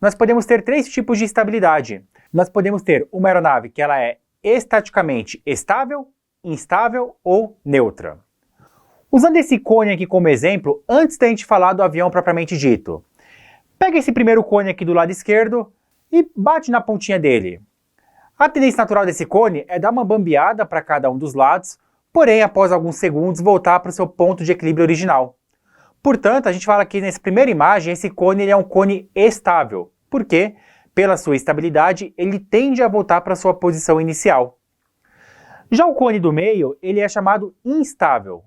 nós podemos ter três tipos de estabilidade. Nós podemos ter uma aeronave que ela é estaticamente estável, instável ou neutra. Usando esse cone aqui como exemplo, antes da gente falar do avião propriamente dito, pega esse primeiro cone aqui do lado esquerdo e bate na pontinha dele. A tendência natural desse cone é dar uma bambeada para cada um dos lados, porém, após alguns segundos, voltar para o seu ponto de equilíbrio original. Portanto, a gente fala aqui nessa primeira imagem, esse cone ele é um cone estável, porque, pela sua estabilidade, ele tende a voltar para a sua posição inicial. Já o cone do meio, ele é chamado instável.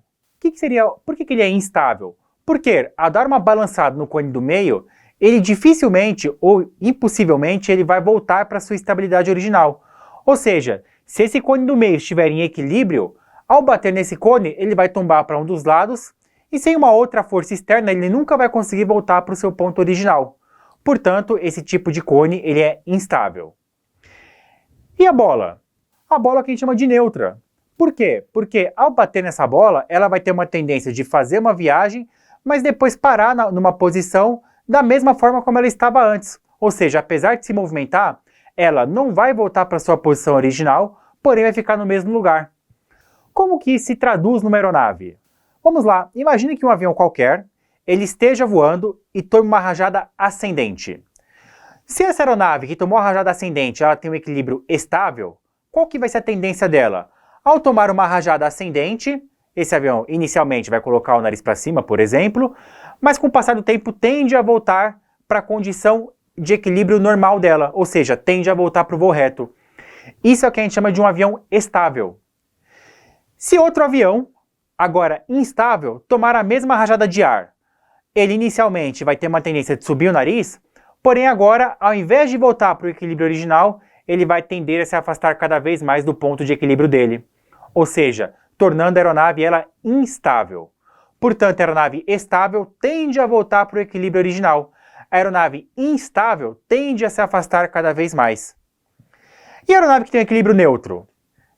Por que ele é instável? Porque, ao dar uma balançada no cone do meio, ele dificilmente ou impossivelmente ele vai voltar para a sua estabilidade original. Ou seja, se esse cone do meio estiver em equilíbrio, ao bater nesse cone, ele vai tombar para um dos lados e sem uma outra força externa, ele nunca vai conseguir voltar para o seu ponto original. Portanto, esse tipo de cone ele é instável. E a bola? A bola que a gente chama de neutra. Por quê? Porque ao bater nessa bola, ela vai ter uma tendência de fazer uma viagem, mas depois parar numa posição da mesma forma como ela estava antes. Ou seja, apesar de se movimentar, ela não vai voltar para sua posição original, porém vai ficar no mesmo lugar. Como que se traduz numa aeronave? Vamos lá, imagine que um avião qualquer, ele esteja voando e tome uma rajada ascendente. Se essa aeronave que tomou a rajada ascendente, ela tem um equilíbrio estável, qual que vai ser a tendência dela? Ao tomar uma rajada ascendente, esse avião inicialmente vai colocar o nariz para cima, por exemplo, mas com o passar do tempo tende a voltar para a condição de equilíbrio normal dela, ou seja, tende a voltar para o voo reto. Isso é o que a gente chama de um avião estável. Se outro avião, agora instável, tomar a mesma rajada de ar, ele inicialmente vai ter uma tendência de subir o nariz, porém agora, ao invés de voltar para o equilíbrio original, ele vai tender a se afastar cada vez mais do ponto de equilíbrio dele. Ou seja, tornando a aeronave ela instável. Portanto, a aeronave estável tende a voltar para o equilíbrio original. A aeronave instável tende a se afastar cada vez mais. E a aeronave que tem equilíbrio neutro?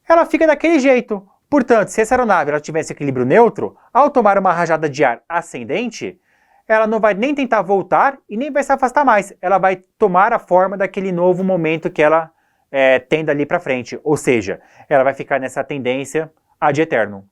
Ela fica daquele jeito. Portanto, se essa aeronave ela tivesse equilíbrio neutro, ao tomar uma rajada de ar ascendente, ela não vai nem tentar voltar e nem vai se afastar mais. Ela vai tomar a forma daquele novo momento que ela tem dali para frente. Ou seja, ela vai ficar nessa tendência ad eterno.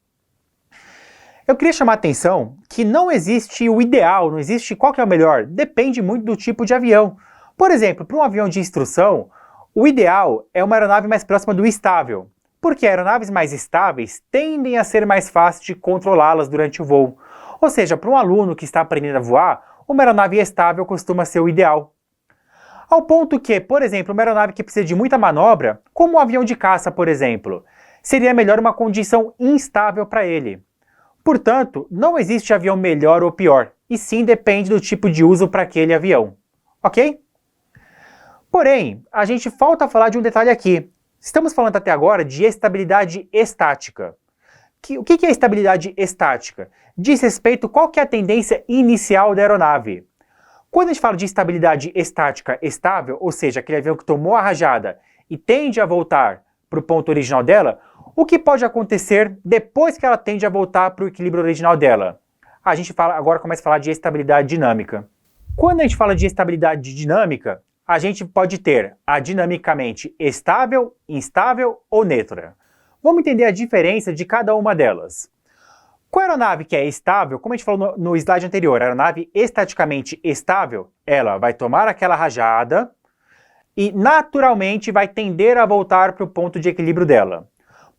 Eu queria chamar a atenção que não existe o ideal, não existe qual que é o melhor. Depende muito do tipo de avião. Por exemplo, para um avião de instrução, o ideal é uma aeronave mais próxima do estável. Porque aeronaves mais estáveis tendem a ser mais fáceis de controlá-las durante o voo. Ou seja, para um aluno que está aprendendo a voar, uma aeronave estável costuma ser o ideal. Ao ponto que, por exemplo, uma aeronave que precisa de muita manobra, como um avião de caça, por exemplo, seria melhor uma condição instável para ele. Portanto, não existe avião melhor ou pior, e sim depende do tipo de uso para aquele avião. Ok? Porém, a gente falta falar de um detalhe aqui. Estamos falando até agora de estabilidade estática. O que é estabilidade estática? Diz respeito a qual que é a tendência inicial da aeronave. Quando a gente fala de estabilidade estática estável, ou seja, aquele avião que tomou a rajada e tende a voltar para o ponto original dela, o que pode acontecer depois que ela tende a voltar para o equilíbrio original dela? A gente agora começa a falar de estabilidade dinâmica. Quando a gente fala de estabilidade dinâmica, a gente pode ter a dinamicamente estável, instável ou neutra. Vamos entender a diferença de cada uma delas. Com a aeronave que é estável, como a gente falou no slide anterior, a aeronave estaticamente estável, ela vai tomar aquela rajada e naturalmente vai tender a voltar para o ponto de equilíbrio dela.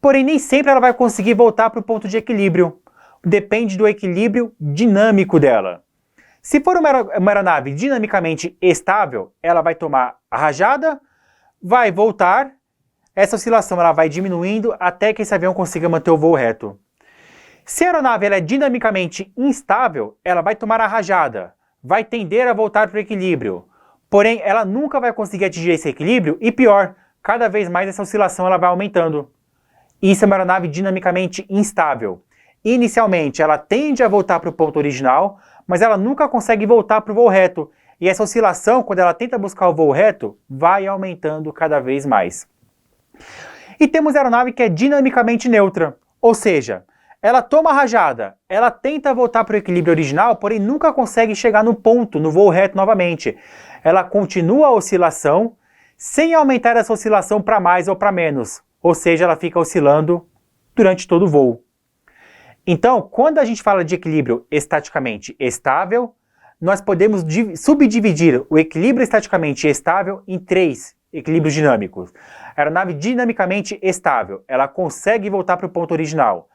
Porém, nem sempre ela vai conseguir voltar para o ponto de equilíbrio. Depende do equilíbrio dinâmico dela. Se for uma aeronave dinamicamente estável, ela vai tomar a rajada, vai voltar, essa oscilação ela vai diminuindo até que esse avião consiga manter o voo reto. Se a aeronave ela é dinamicamente instável, ela vai tomar a rajada, vai tender a voltar para o equilíbrio. Porém, ela nunca vai conseguir atingir esse equilíbrio e pior, cada vez mais essa oscilação ela vai aumentando. Isso é uma aeronave dinamicamente instável. Inicialmente, ela tende a voltar para o ponto original, mas ela nunca consegue voltar para o voo reto. E essa oscilação, quando ela tenta buscar o voo reto, vai aumentando cada vez mais. E temos a aeronave que é dinamicamente neutra, ou seja, Ela toma a rajada, ela tenta voltar para o equilíbrio original, porém nunca consegue chegar no ponto, no voo reto novamente. Ela continua a oscilação, sem aumentar essa oscilação para mais ou para menos. Ou seja, ela fica oscilando durante todo o voo. Então, quando a gente fala de equilíbrio estaticamente estável, nós podemos subdividir o equilíbrio estaticamente estável em 3 equilíbrios dinâmicos. A aeronave dinamicamente estável, ela consegue voltar para o ponto original.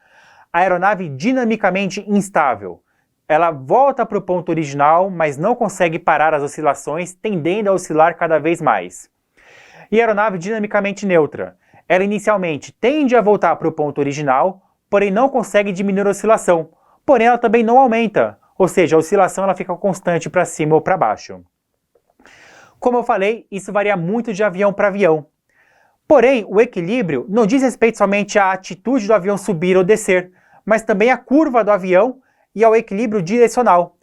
A aeronave dinamicamente instável, ela volta para o ponto original, mas não consegue parar as oscilações, tendendo a oscilar cada vez mais. E a aeronave dinamicamente neutra, ela inicialmente tende a voltar para o ponto original, porém não consegue diminuir a oscilação, porém ela também não aumenta, ou seja, a oscilação ela fica constante para cima ou para baixo. Como eu falei, isso varia muito de avião para avião. Porém, o equilíbrio não diz respeito somente à atitude do avião subir ou descer, mas também à curva do avião e ao equilíbrio direcional.